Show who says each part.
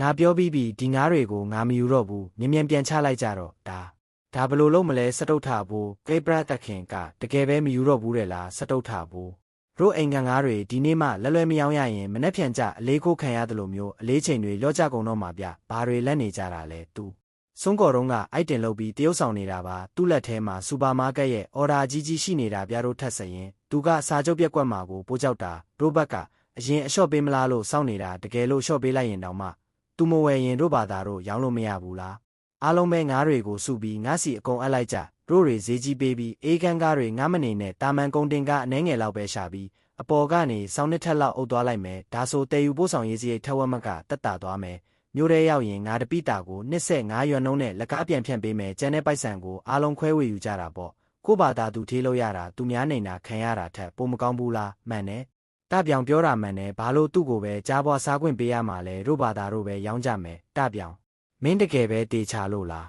Speaker 1: ငါပြောပြီးပြီဒီငါးတွေကိုငါမယူတော့ဘူးမြင်မြန်ပြန်ချလိုက်ကြတော့ဒါဘလို့လုံးမလဲစတုထဘိုးကိပရတခင်ကတကယ်ပဲမယူတော့ဘူးတဲ့လားစတုထဘိုးတို့အိမ်ကန်ငါးတွေဒီနေ့မှလွယ်မယောင်းရရင်မနှက်ဖြန်ကြအလေးကိုခံရတယ်လို့မျိုးအလေးချိန်တွေလော့ကြကုန်တော့မှာဗျဘာတွေလက်နေကြတာလဲသူစွန်းကော်တုံးကအိုက်တင်လုပ်ပြီးတရုတ်ဆောင်နေတာပါသူ့လက်ထဲမှာစူပါမားကတ်ရဲ့အော်ဒါကြီးရှိနေတာဗျာတို့ထက်စရင်သူကစာချုပ်ပြက်ကွက်မှာကိုပိုးကြောက်တာတို့ဘက်ကအရင်အလျှော့ပေးမလားလို့စောင့်နေတာတကယ်လို့လျှော့ပေးလိုက်ရင်တောင်မှသူမဝယ်ရင်တို့ဘာသာတို့ရောင်းလို့မရဘူးလားအားလုံးပဲငါးတွေကိုစုပြီးငါစီအကုန်အပ်လိုက်ကြတို့တွေဈေးကြီးပေးပြီးအေးကန်းကားတွေငါမနေနဲ့တာမန်ကုန်တင်ကအနှဲငယ်လောက်ပဲရှာပြီးအပေါ်ကနေစောင်းနှစ်ထက်လောက်အုပ်သွားလိုက်မယ်ဒါဆိုတဲယူပို့ဆောင်ရေးစရိတ်ထက်ဝက်မကတက်တာသွားမယ်မျိုးထဲရောက်ရင်ငါတပိတာကိုနှစ်ဆက်ငါရွံနှုံးနဲ့လက်ကားပြန်ဖြန့်ပေးမယ်ကျန်တဲ့ပိုက်ဆံကိုအားလုံးခွဲဝေယူကြတာပေါ့ကိုဘာသာသူထေးလို့ရတာသူများနေတာခံရတာထက်ပိုမကောင်းဘူးလားမှန်တယ်တပြောင်ပြောတာမှန်တယ်ဘာလို့သူ့ကိုပဲကြားပွားစားခွင့်ပေးရမှာလဲတို့ဘာသာတို့ပဲရောင်းကြမယ်တပြောင်မင်းတကယ်ပဲတေချာလို့လား